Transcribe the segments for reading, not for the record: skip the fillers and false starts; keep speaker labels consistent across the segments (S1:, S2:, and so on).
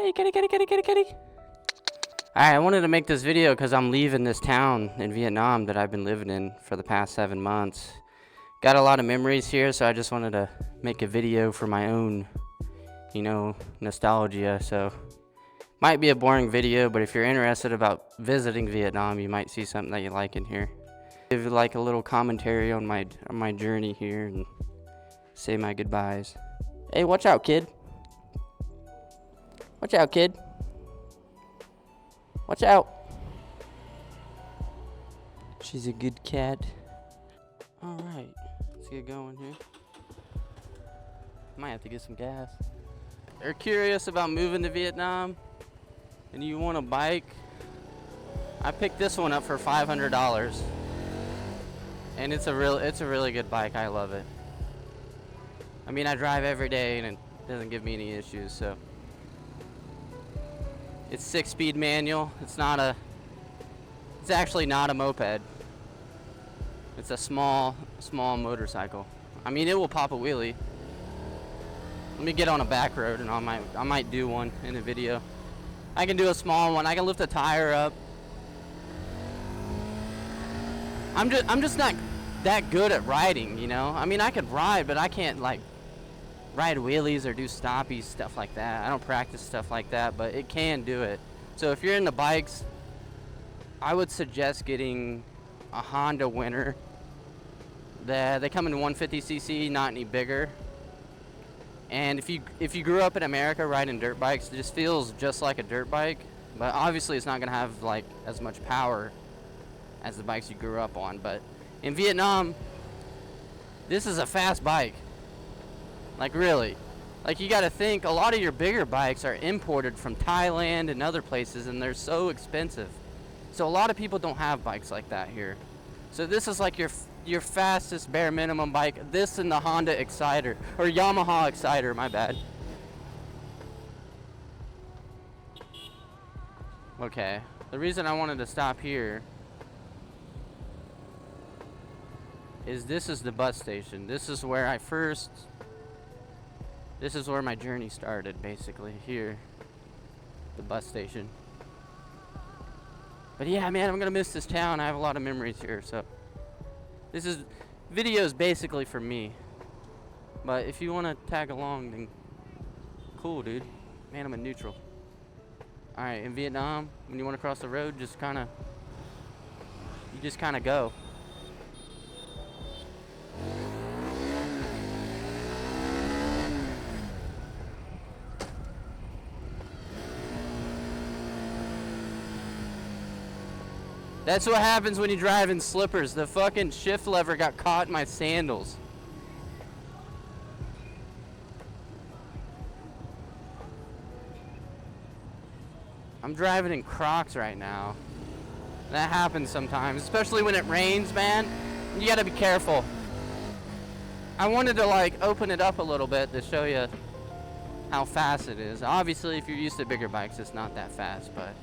S1: Hey, kitty, kitty, kitty, kitty, kitty. Alright, I wanted to make this video because I'm leaving this town in Vietnam that I've been living in for the past 7 months. Got a lot of memories here, so I just wanted to make a video for my own, nostalgia. So, might be a boring video, but if you're interested about visiting Vietnam, you might see something that you like in here. Give like a little commentary on my journey here and say my goodbyes. Hey, watch out, kid. Watch out, kid. Watch out. She's a good cat. Alright, let's get going here. Might have to get some gas. You're curious about moving to Vietnam and you want a bike? I picked this one up for $500. And it's a really good bike. I love it. I mean, I drive every day and it doesn't give me any issues, so. It's 6-speed manual. It's actually not a moped. It's a small motorcycle. I mean, it will pop a wheelie. Let me get on a back road and I might do one in a video. I can do a small one. I can lift a tire up. I'm just not that good at riding, you know? I mean, I could ride, but I can't like ride wheelies or do stoppies, stuff like that. I don't practice stuff like that, but it can do it. So if you're into bikes, I would suggest getting a Honda Winter. They come in 150cc, not any bigger. And if you grew up in America riding dirt bikes, it just feels just like a dirt bike, but obviously it's not gonna have like as much power as the bikes you grew up on. But in Vietnam, this is a fast bike. Like really. Like you gotta think, a lot of your bigger bikes are imported from Thailand and other places and they're so expensive. So a lot of people don't have bikes like that here. So this is like your fastest bare minimum bike. This and the Honda Exciter, or Yamaha Exciter, my bad. Okay, the reason I wanted to stop here is this is the bus station. This is where my journey started, basically, here, the bus station. But yeah, man, I'm gonna miss this town. I have a lot of memories here, so video's basically for me. But if you wanna tag along, then cool, dude. Man, I'm a neutral. Alright, in Vietnam, when you wanna cross the road, you just kinda go. That's what happens when you drive in slippers. The fucking shift lever got caught in my sandals. I'm driving in Crocs right now. That happens sometimes, especially when it rains, man. You gotta be careful. I wanted to like open it up a little bit to show you how fast it is. Obviously, if you're used to bigger bikes, it's not that fast, but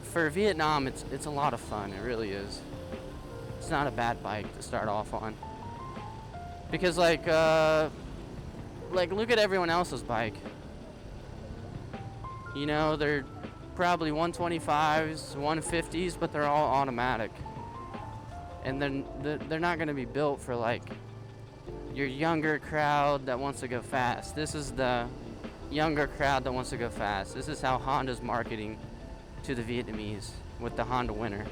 S1: for Vietnam, it's a lot of fun. It really is. It's not a bad bike to start off on. Because like look at everyone else's bike. You know, they're probably 125s, 150s, but they're all automatic. And then they're not gonna be built for like your younger crowd that wants to go fast. This is the younger crowd that wants to go fast. This is how Honda's marketing to the Vietnamese with the Honda Winter.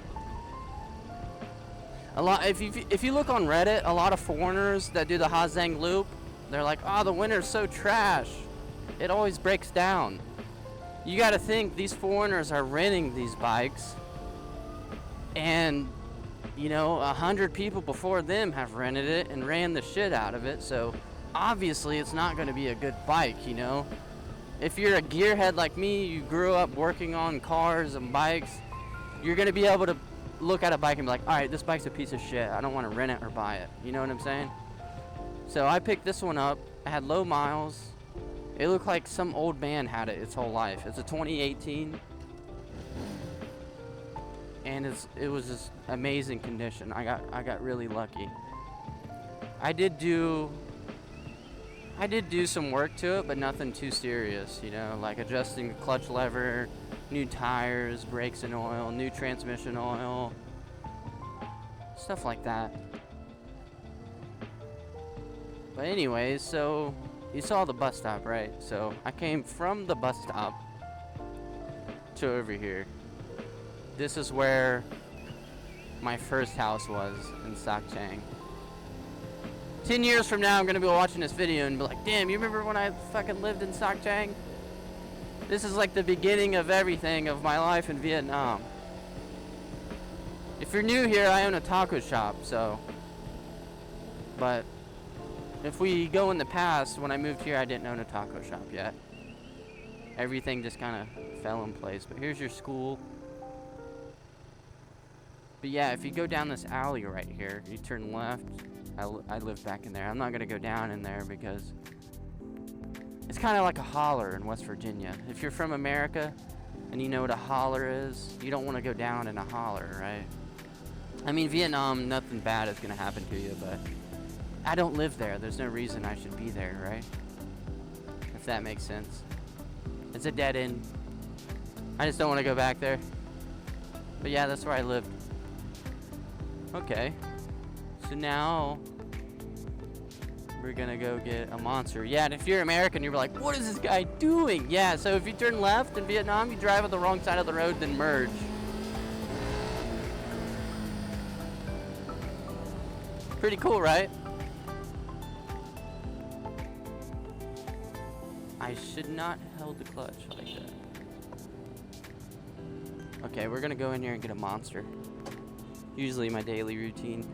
S1: If you look on Reddit, a lot of foreigners that do the Ha Giang loop, they're like, oh, the Winter's so trash. It always breaks down. You gotta think, these foreigners are renting these bikes and 100 people before them have rented it and ran the shit out of it, so obviously it's not gonna be a good bike, you know? If you're a gearhead like me, you grew up working on cars and bikes, you're gonna be able to look at a bike and be like, all right, this bike's a piece of shit. I don't want to rent it or buy it. You know what I'm saying? So I picked this one up. It had low miles. It looked like some old man had it its whole life. It's a 2018. And it was just amazing condition. I got really lucky. I I did do some work to it, but nothing too serious, you know, like adjusting the clutch lever, new tires, brakes and oil, new transmission oil, stuff like that. But anyways, so you saw the bus stop, right? So I came from the bus stop to over here. This is where my first house was in Saigon. 10 years from now, I'm gonna be watching this video and be like, damn, you remember when I fucking lived in Saigon? This is like the beginning of everything of my life in Vietnam. If you're new here, I own a taco shop, so. But if we go in the past, when I moved here, I didn't own a taco shop yet. Everything just kind of fell in place. But here's your school. But yeah, if you go down this alley right here, you turn left. I live back in there. I'm not gonna go down in there because it's kind of like a holler in West Virginia. If you're from America and you know what a holler is, you don't want to go down in a holler, right? I mean, Vietnam, nothing bad is gonna happen to you, but I don't live there. There's no reason I should be there, right? If that makes sense. It's a dead end. I just don't want to go back there. But yeah, that's where I lived. Okay. So now we're gonna go get a monster. Yeah, and if you're American, you're like, what is this guy doing? Yeah, so if you turn left in Vietnam, you drive on the wrong side of the road, then merge. Pretty cool, right? I should not have held the clutch like that. Okay, we're gonna go in here and get a monster. Usually my daily routine.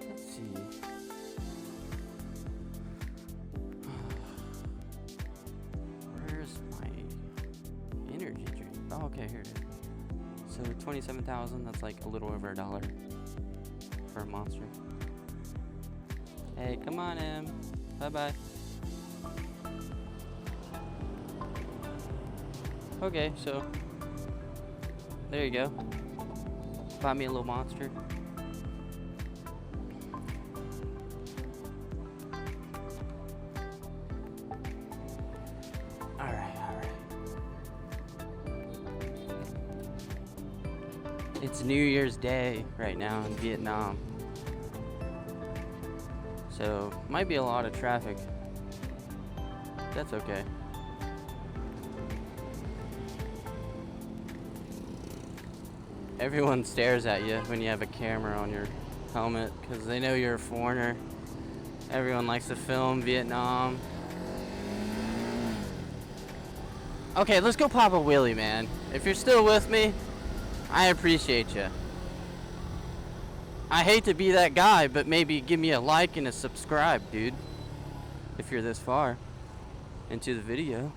S1: Let's see. Where's my energy drink? Oh, okay, here it is. So 27,000, that's like a little over $1 for a monster. Hey, come on, Em. Bye-bye. Okay, so there you go. Buy me a little monster. Alright. It's New Year's Day right now in Vietnam. So, might be a lot of traffic. That's okay. Everyone stares at you when you have a camera on your helmet because they know you're a foreigner. Everyone likes to film Vietnam. Okay, let's go pop a wheelie, man. If you're still with me, I appreciate you. I hate to be that guy, but maybe give me a like and a subscribe, dude. If you're this far into the video.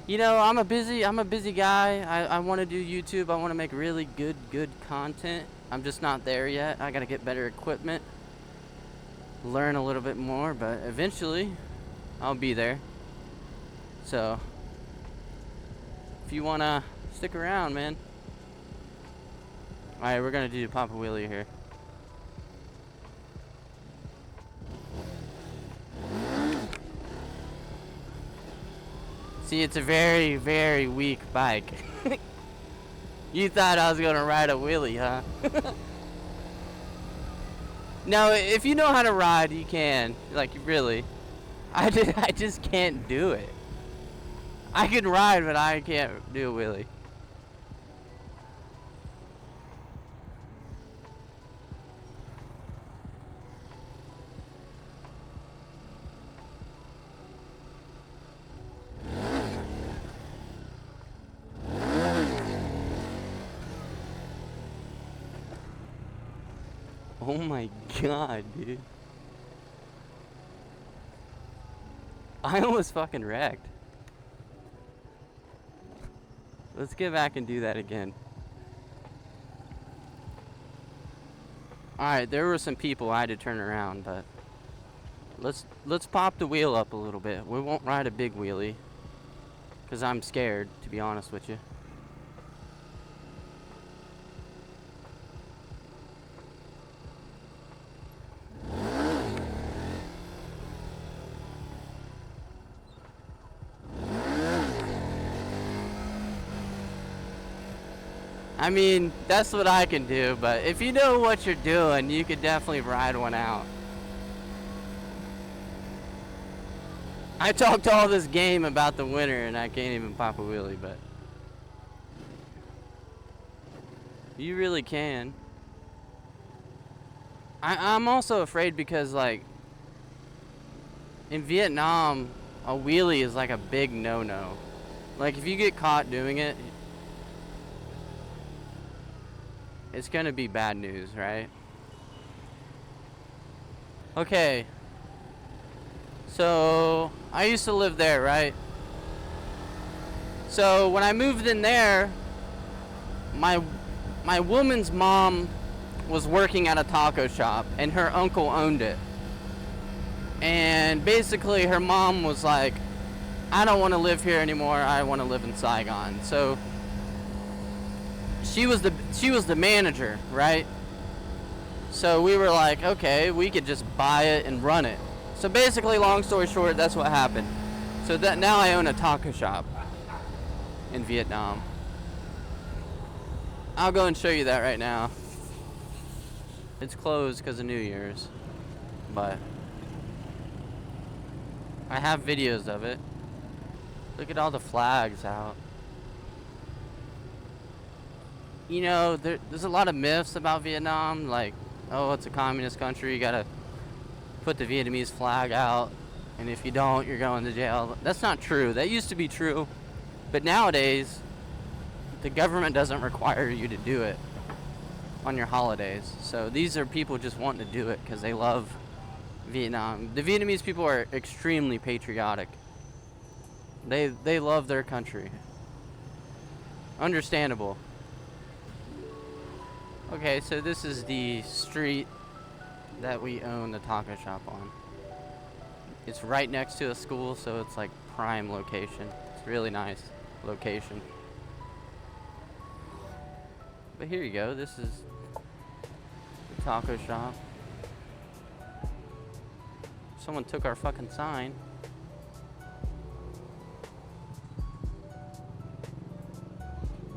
S1: You know, I'm a busy guy. I want to do YouTube. I want to make really good content. I'm just not there yet. I got to get better equipment. Learn a little bit more, but eventually I'll be there. So, if you want to stick around, man. All right, we're going to do Papa Wheelie here. See, it's a very weak bike. You thought I was gonna ride a wheelie, huh? No, if you know how to ride, you can. Like, really. I just can't do it. I can ride, but I can't do a wheelie. Oh my god, dude. I almost fucking wrecked. Let's get back and do that again. Alright, there were some people I had to turn around, but let's pop the wheel up a little bit. We won't ride a big wheelie, because I'm scared, to be honest with you. I mean, that's what I can do, but if you know what you're doing, you could definitely ride one out. I talked all this game about the winter and I can't even pop a wheelie, but you really can. I'm also afraid because, like, in Vietnam, a wheelie is like a big no-no. Like, if you get caught doing it, it's gonna be bad news, right? Okay. So, I used to live there, right? So, when I moved in there, my woman's mom was working at a taco shop, and her uncle owned it. And basically, her mom was like, I don't want to live here anymore, I want to live in Saigon. So, she was the manager, right? So we were like, okay, we could just buy it and run it. So basically, long story short, that's what happened. So that now I own a taco shop in Vietnam. I'll go and show you that right now. It's closed because of New Year's, but I have videos of it. Look at all the flags out. You know, there's a lot of myths about Vietnam, like, oh, it's a communist country, you gotta put the Vietnamese flag out, and if you don't, you're going to jail. That's not true. That used to be true, but nowadays, the government doesn't require you to do it on your holidays. So these are people just wanting to do it because they love Vietnam. The Vietnamese people are extremely patriotic. They love their country. Understandable. Okay, so this is the street that we own the taco shop on. It's right next to a school, so it's like prime location. It's really nice location. But here you go, this is the taco shop. Someone took our fucking sign.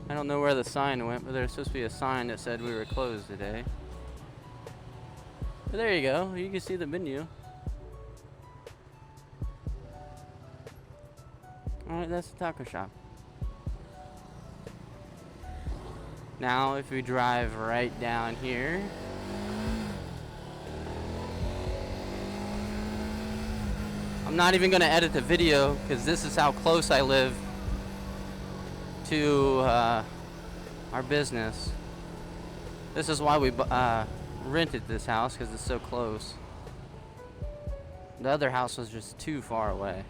S1: I don't know where the sign went, but there's supposed to be a sign that said we were closed today. But there you go, you can see the menu. Alright, that's the taco shop. Now, if we drive right down here, I'm not even going to edit the video because this is how close I live to our business. This is why we rented this house, because it's so close. The other house was just too far away.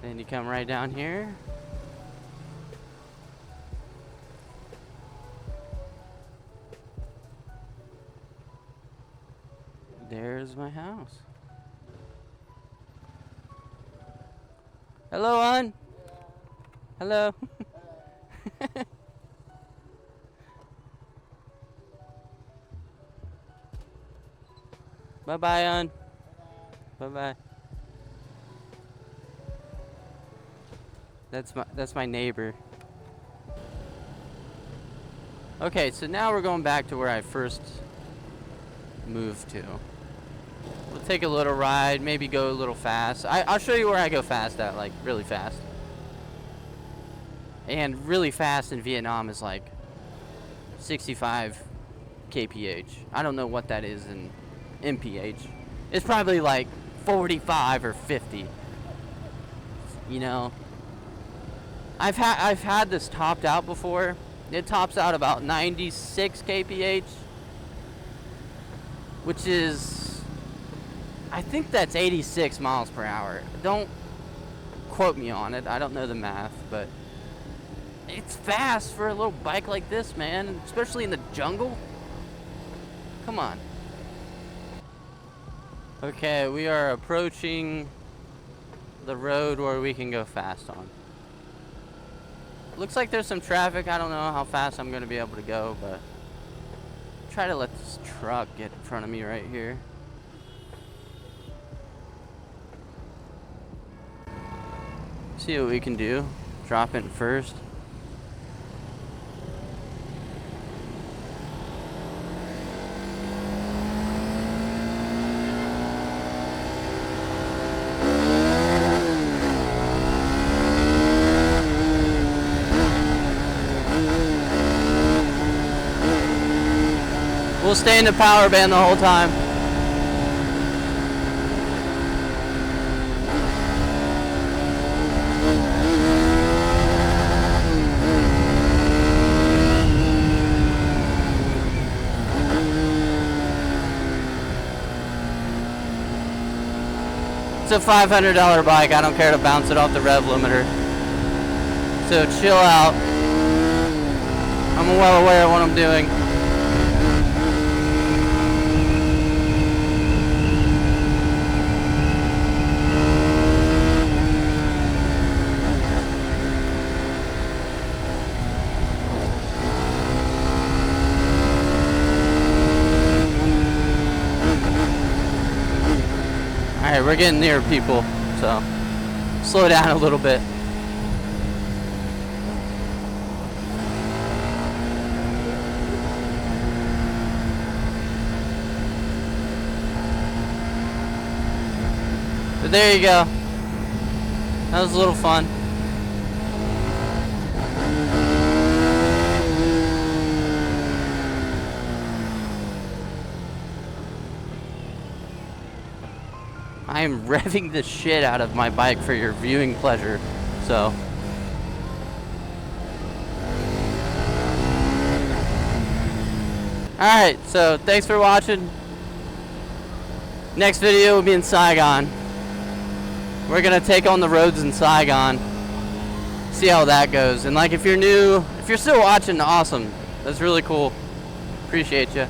S1: Then you come right down here. There's my house. Hello, hon. Hello. Bye-bye, hon. Bye-bye. That's my neighbor. Okay, so now we're going back to where I first moved to. We'll take a little ride, maybe go a little fast. I'll show you where I go fast at, like really fast. And really fast in Vietnam is like 65 kph. I don't know what that is in mph. It's probably like 45 or 50. You know, I've had this topped out before. It tops out about 96 kph, which is, I think that's 86 miles per hour. Don't quote me on it. I don't know the math, but it's fast for a little bike like this, man, especially in the jungle. Come on. Okay, we are approaching the road where we can go fast on. Looks like there's some traffic. I don't know how fast I'm going to be able to go, but try to let this truck get in front of me right here. See what we can do. Drop it first. We'll stay in the power band the whole time. It's a $500 bike. I don't care to bounce it off the rev limiter. So chill out. I'm well aware of what I'm doing. Alright, we're getting near people, so slow down a little bit. But there you go. That was a little fun. I am revving the shit out of my bike for your viewing pleasure, so. Alright, so thanks for watching. Next video will be in Saigon. We're gonna take on the roads in Saigon. See how that goes. And like, if you're new, if you're still watching, awesome. That's really cool. Appreciate you.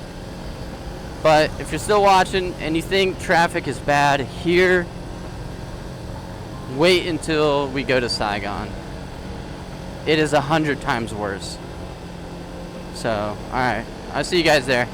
S1: But if you're still watching and you think traffic is bad here, wait until we go to Saigon. It is 100 times worse. So, alright. I'll see you guys there.